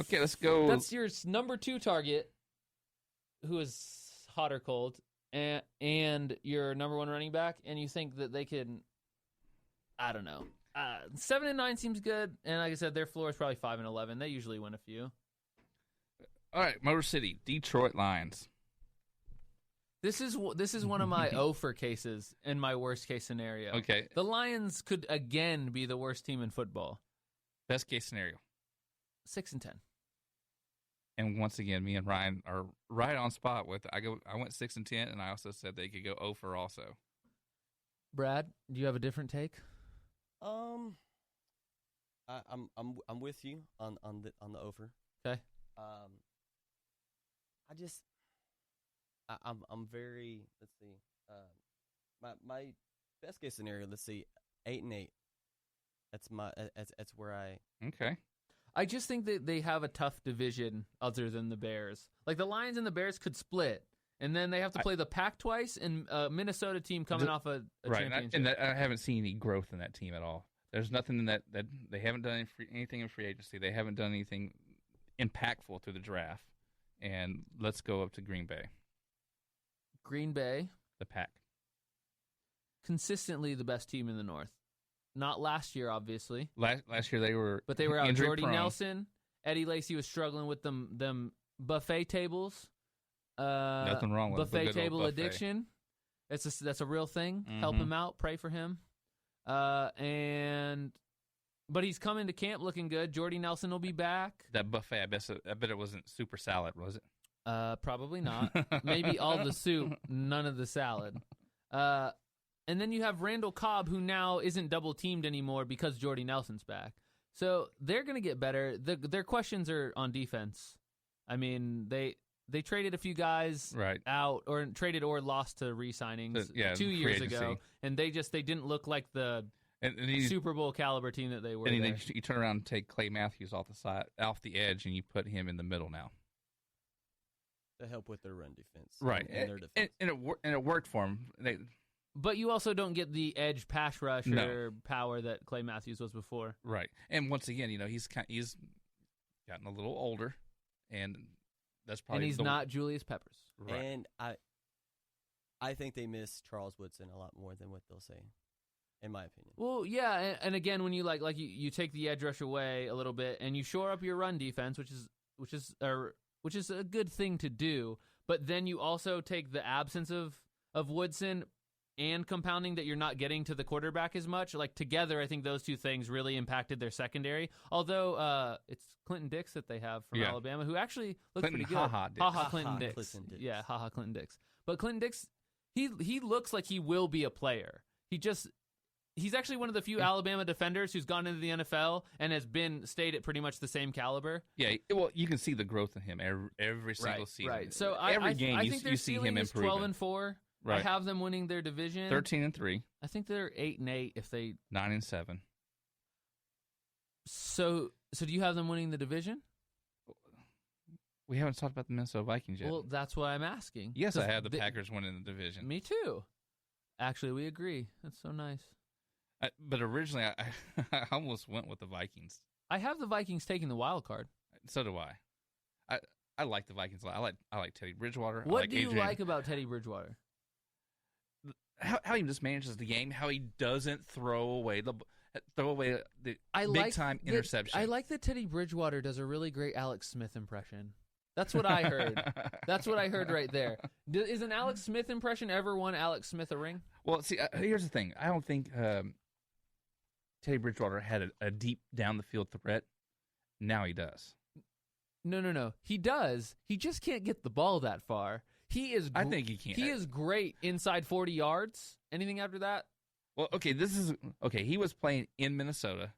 Okay, let's go. That's your number 2 target, who is hot or cold, and your number 1 running back, and you think that they can, I don't know. 7-9 seems good, and like I said, their floor is probably 5-11. They usually win a few. All right, Motor City, Detroit Lions. This is one of my for cases in my worst case scenario. Okay. The Lions could again be the worst team in football. Best case scenario. 6-10. And once again, me and Ryan are right on spot with. I went 6-10, and I also said they could go 0 for also. Brad, do you have a different take? I'm with you on the over. Okay. I'm very, let's see, my best case scenario, let's see, 8-8. That's where I. Okay. I just think that they have a tough division other than the Bears. Like the Lions and the Bears could split, and then they have to play the Pac twice, and Minnesota team coming off a championship. And I haven't seen any growth in that team at all. There's nothing in that they haven't done anything in free agency. They haven't done anything impactful through the draft. And let's go up to Green Bay. Green Bay. The Pack. Consistently the best team in the North. Not last year, obviously. Last year they were, but they were out. Jordy prone. Nelson, Eddie Lacy was struggling with them buffet tables. Nothing wrong with buffet a good table old buffet. addiction. That's a real thing. Mm-hmm. Help him out. Pray for him. But he's coming to camp looking good. Jordy Nelson will be back. That buffet, I bet it wasn't super salad, was it? Probably not. Maybe all the soup, none of the salad. And then you have Randall Cobb, who now isn't double-teamed anymore because Jordy Nelson's back. So they're going to get better. Their questions are on defense. I mean, they traded a few guys out, or traded or lost to re-signings 2 years ago, and they didn't look like the Super Bowl caliber team that they were. And then you turn around and take Clay Matthews off the edge, and you put him in the middle now to help with their run defense, right? And their defense, and it worked for them. But you also don't get the edge pass rush or power that Clay Matthews was before. Right. And once again, he's gotten a little older, and that's probably. And he's not Julius Peppers. Right. And I think they miss Charles Woodson a lot more than what they'll say, in my opinion. Well, yeah, and again, when you you take the edge rush away a little bit, and you shore up your run defense, which is a good thing to do, but then you also take the absence of Woodson and compounding that you're not getting to the quarterback as much. Like together, I think those two things really impacted their secondary. Although it's Clinton Dix that they have from Alabama, who actually looks pretty good. Clinton Dix. Yeah, Clinton Dix. But Clinton Dix, he looks like he will be a player. He's actually one of the few Alabama defenders who's gone into the NFL and has stayed at pretty much the same caliber. Yeah, well, you can see the growth in him every single season. Right. So every game I think you see him improving. 12-4. Right. I have them winning their division. 13-3. I think they're 8-8 if they 9-7. So do you have them winning the division? We haven't talked about the Minnesota Vikings yet. Well, that's why I'm asking. Yes, I have the Packers winning the division. Me too. Actually, we agree. That's so nice. But originally, I almost went with the Vikings. I have the Vikings taking the wild card. So do I. I like the Vikings a lot. I like Teddy Bridgewater. What do you like about Teddy Bridgewater? How he just manages the game. How he doesn't throw away the big time interception. I like that Teddy Bridgewater does a really great Alex Smith impression. That's what I heard. That's what I heard right there. Is an Alex Smith impression ever won Alex Smith a ring? Well, see, here's the thing. I don't think Teddy Bridgewater had a deep down the field threat. Now he does. No. He does. He just can't get the ball that far. I think he can. He is great inside 40 yards. Anything after that? Well, okay, he was playing in Minnesota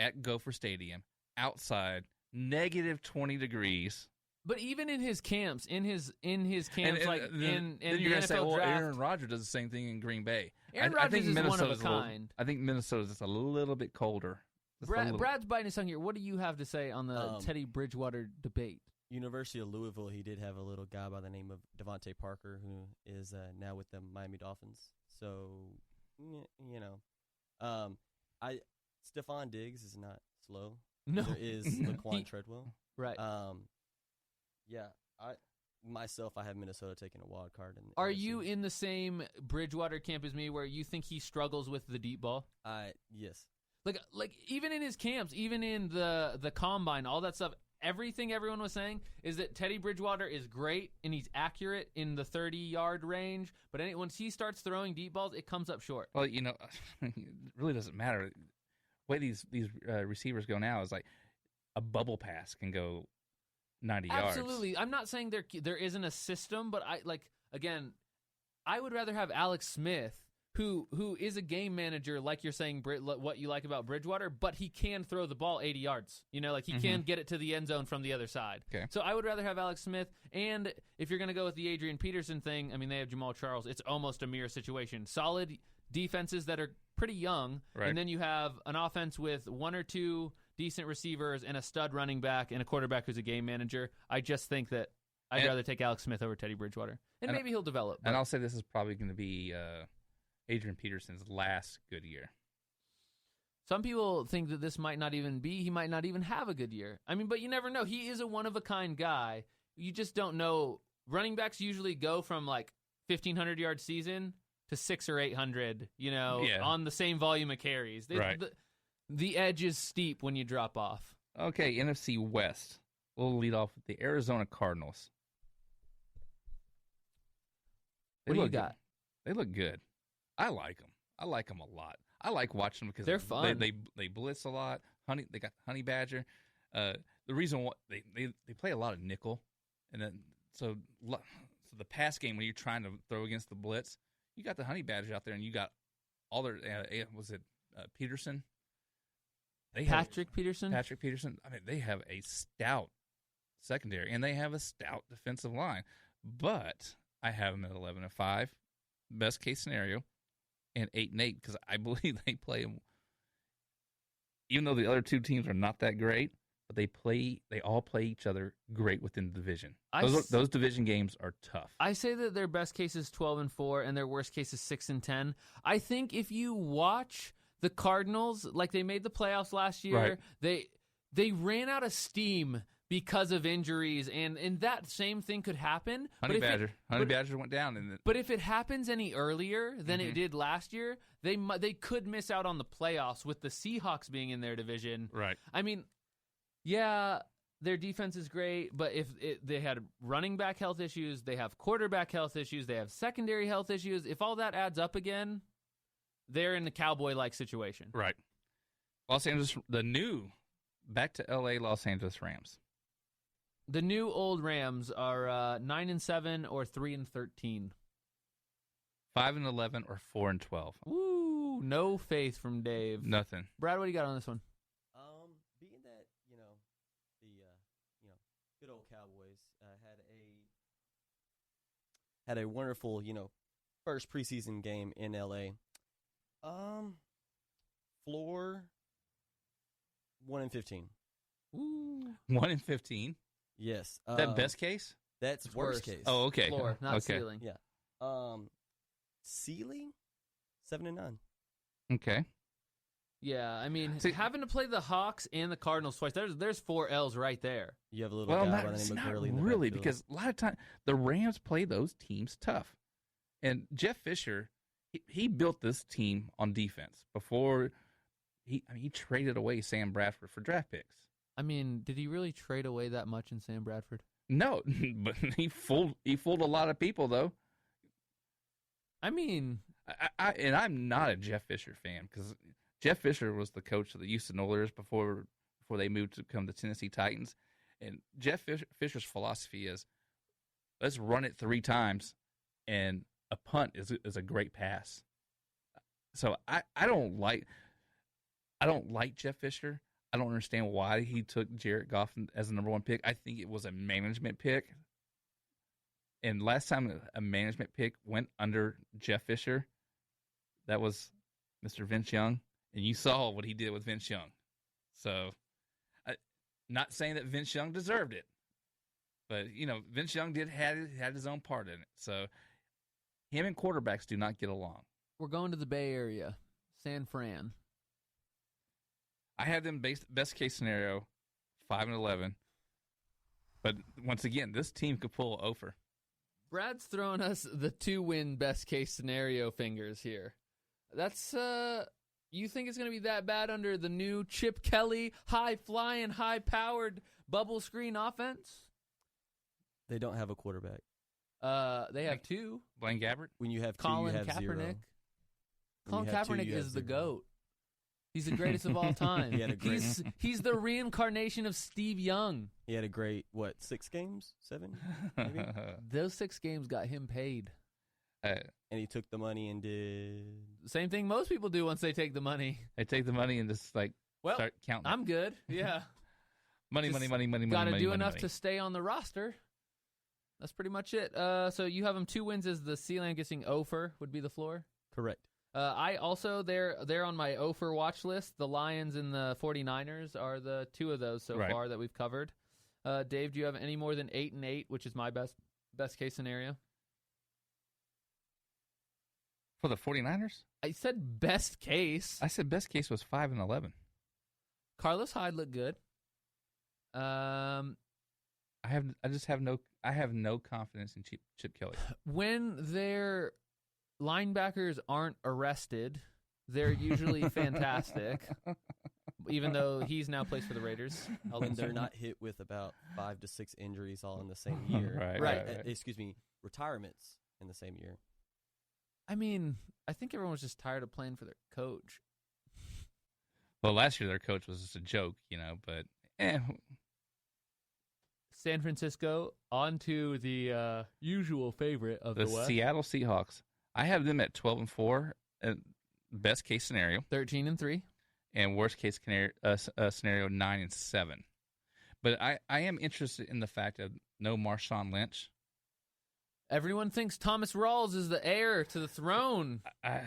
at Gopher Stadium, outside, -20 degrees. But even in his camps, in his camps, then in you're the gonna say, NFL well, draft, Aaron Rodgers does the same thing in Green Bay. Aaron Rodgers is one of a kind. I think Minnesota's just a little bit colder. Brad's biting his tongue here. What do you have to say on the Teddy Bridgewater debate? University of Louisville, he did have a little guy by the name of Devontae Parker, who is now with the Miami Dolphins. So, Stephon Diggs is not slow. No. There is Laquan Treadwell. Right. Yeah, I have Minnesota taking a wild card. Are you in the same Bridgewater camp as me, where you think he struggles with the deep ball? Yes. Like even in his camps, even in the combine, all that stuff, everything everyone was saying is that Teddy Bridgewater is great and he's accurate in the 30-yard range, but once he starts throwing deep balls, it comes up short. Well, it really doesn't matter. The way these receivers go now is like a bubble pass can go 90 yards. Absolutely. I'm not saying there isn't a system, but I would rather have Alex Smith, who is a game manager, like you're saying, what you like about Bridgewater, but he can throw the ball 80 yards. He can get it to the end zone from the other side. Okay. So I would rather have Alex Smith, and if you're going to go with the Adrian Peterson thing, I mean, they have Jamal Charles. It's almost a mirror situation. Solid defenses that are pretty young, right. And then you have an offense with one or two decent receivers and a stud running back and a quarterback who's a game manager. I just think that I'd rather take Alex Smith over Teddy Bridgewater. And maybe he'll develop. And I'll say this is probably going to be Adrian Peterson's last good year. Some people think that this might not even be. He might not even have a good year. I mean, but you never know. He is a one-of-a-kind guy. You just don't know. Running backs usually go from like 1,500-yard season to 600 or 800, on the same volume of carries. Right. The edge is steep when you drop off. Okay, NFC West. We'll lead off with the Arizona Cardinals. What do you got? They look good. I like them. I like them a lot. I like watching them because they're fun. They blitz a lot. They got Honey Badger. The reason why they play a lot of nickel, and then so the pass game when you're trying to throw against the blitz, you got the Honey Badger out there, and you got all their Peterson. Patrick Peterson. I mean, they have a stout secondary, and they have a stout defensive line. But I have them at 11-5, best case scenario, and 8-8 because I believe they play them. Even though the other two teams are not that great, but they all play each other great within the division. Those division games are tough. I say that their best case is 12-4, and their worst case is 6-10. I think if you watch the Cardinals, like they made the playoffs last year, right. They ran out of steam because of injuries, and that same thing could happen. Honey Badger went down. But if it happens any earlier than it did last year, they could miss out on the playoffs with the Seahawks being in their division. Right. I mean, yeah, their defense is great, but if they had running back health issues, they have quarterback health issues, they have secondary health issues. If all that adds up again, they're in the Cowboy-like situation. Right. Los Angeles, back to L.A. Los Angeles Rams. The new old Rams are 9-7 or 3-13. 5-11 or 4-12. Ooh, no faith from Dave. Nothing. Brad, what do you got on this one? Being that the good old Cowboys had a wonderful first preseason game in LA. Floor 1-15. Ooh, 1-15. Yes. Is that best case? That's worst case. Oh, okay. Floor, not okay. ceiling. Yeah. Ceiling 7-9. Okay. Yeah, I mean, having to play the Hawks and the Cardinals twice, there's 4 L's right there. You have a little guy by the name of Gurley in the really, backfield. because a lot of times the Rams play those teams tough. And Jeff Fisher, he built this team on defense before he traded away Sam Bradford for draft picks. I mean, did he really trade away that much in Sam Bradford? No, but he fooled a lot of people though. I mean, I'm not a Jeff Fisher fan because Jeff Fisher was the coach of the Houston Oilers before they moved to become the Tennessee Titans. And Jeff Fisher's philosophy is, let's run it 3 times, and a punt is a great pass. So I don't like Jeff Fisher. I don't understand why he took Jared Goff as the number 1 pick. I think it was a management pick. And last time a management pick went under Jeff Fisher, that was Mr. Vince Young. And you saw what he did with Vince Young. So, not saying that Vince Young deserved it. But, Vince Young had his own part in it. So, him and quarterbacks do not get along. We're going to the Bay Area, San Fran. I have them best case scenario 5-11. But once again, this team could pull over. Brad's throwing us the 2-win best case scenario fingers here. That's you think it's going to be that bad under the new Chip Kelly high flying, high powered bubble screen offense? They don't have a quarterback. They have two. Blaine Gabbert? When you have two, Colin you have Kaepernick. zero. Colin Kaepernick is the GOAT. He's the greatest of all time. He had a great- He's the reincarnation of Steve Young. He had a great, 6 games? 7? Maybe? Those 6 games got him paid. And he took the money and did... Same thing most people do once they take the money. They take the money and just start counting. I'm good. Yeah. money. Got to do money, enough money. to stay on the roster. That's pretty much it. So you have them 2 wins as the ceiling. I'm guessing 0 for would be the floor. Correct. I also, they're on my 0 for watch list. The Lions and the 49ers are the 2 of those so far that we've covered. Dave, do you have any more than 8-8, which is my best case scenario? For the 49ers? I said best case. I said best case was 5-11. Carlos Hyde looked good. I have no confidence in Chip Kelly. When their linebackers aren't arrested, they're usually fantastic. Even though he's now plays for the Raiders. When they're not hit with about 5 to 6 injuries all in the same year. Right. Excuse me, retirements in the same year. I mean, I think everyone was just tired of playing for their coach. Well, last year their coach was just a joke, but San Francisco on to the usual favorite of the West. Seattle Seahawks. I have them at 12-4, best case scenario. 13-3. And worst case scenario 9-7. But I am interested in the fact of no Marshawn Lynch. Everyone thinks Thomas Rawls is the heir to the throne. I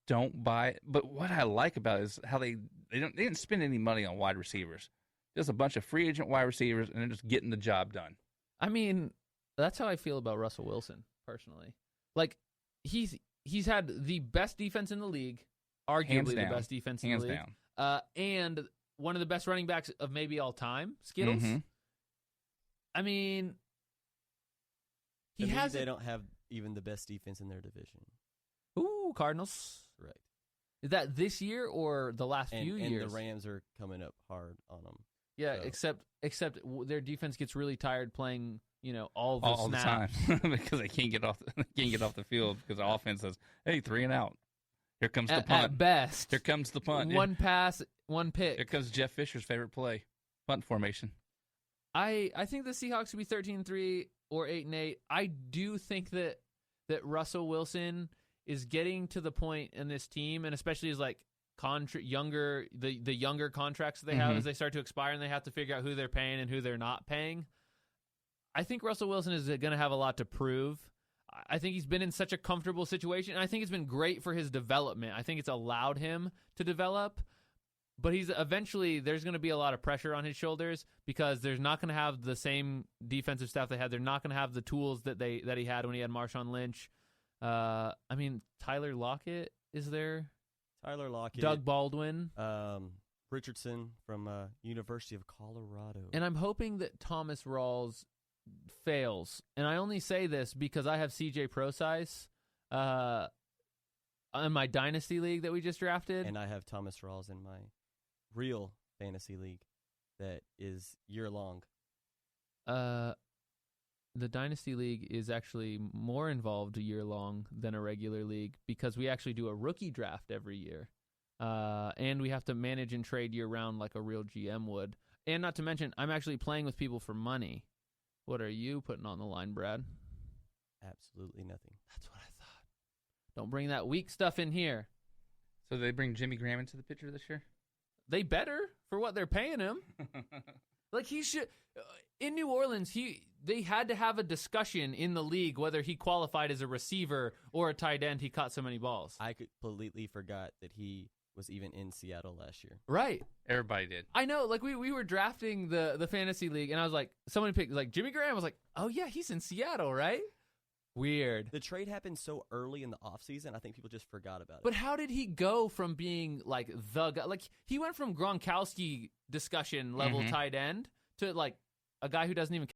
don't buy it. But what I like about it is how they didn't spend any money on wide receivers. Just a bunch of free agent wide receivers, and they're just getting the job done. I mean, that's how I feel about Russell Wilson, personally. Like, he's had the best defense in the league, arguably the best defense in the league. Hands down. And one of the best running backs of maybe all time, Skittles. Mm-hmm. I mean, they don't have even the best defense in their division. Ooh, Cardinals. Correct. Is that this year or the last few years? And the Rams are coming up hard on them. Yeah, so. except their defense gets really tired playing, all the snaps. The time because they can't get off the field because the offense says, "Hey, 3 and out. Here comes the punt." At best, here comes the punt. One pass, one pick. Here comes Jeff Fisher's favorite play, punt formation. I think the Seahawks would be 13-3 or 8-8. I do think that Russell Wilson is getting to the point in this team, and especially as like the younger contracts that they have as they start to expire, and they have to figure out who they're paying and who they're not paying. I think Russell Wilson is going to have a lot to prove. I think he's been in such a comfortable situation, and I think it's been great for his development. I think it's allowed him to develop, but there's going to be a lot of pressure on his shoulders because there's not going to have the same defensive staff they had. They're not going to have the tools that he had when he had Marshawn Lynch. I mean, Tyler Lockett is there. Tyler Lockett. Doug Baldwin. Richardson from University of Colorado. And I'm hoping that Thomas Rawls fails. And I only say this because I have CJ Procise in my Dynasty League that we just drafted. And I have Thomas Rawls in my real fantasy league that is year-long. The Dynasty League is actually more involved a year-long than a regular league because we actually do a rookie draft every year. And we have to manage and trade year-round like a real GM would. And not to mention, I'm actually playing with people for money. What are you putting on the line, Brad? Absolutely nothing. That's what I thought. Don't bring that weak stuff in here. So they bring Jimmy Graham into the picture this year? They better for what they're paying him. Like he should in New Orleans, they had to have a discussion in the league whether he qualified as a receiver or a tight end. He caught so many balls. I completely forgot that he was even in Seattle last year. Right. Everybody did. I know. Like we were drafting the fantasy league, and I was like, someone picked like Jimmy Graham. I was like, oh yeah, he's in Seattle, right? Weird. The trade happened so early in the offseason, I think people just forgot about it. But how did he go from being like the guy? Like he went from Gronkowski discussion level tight end to like a guy who doesn't even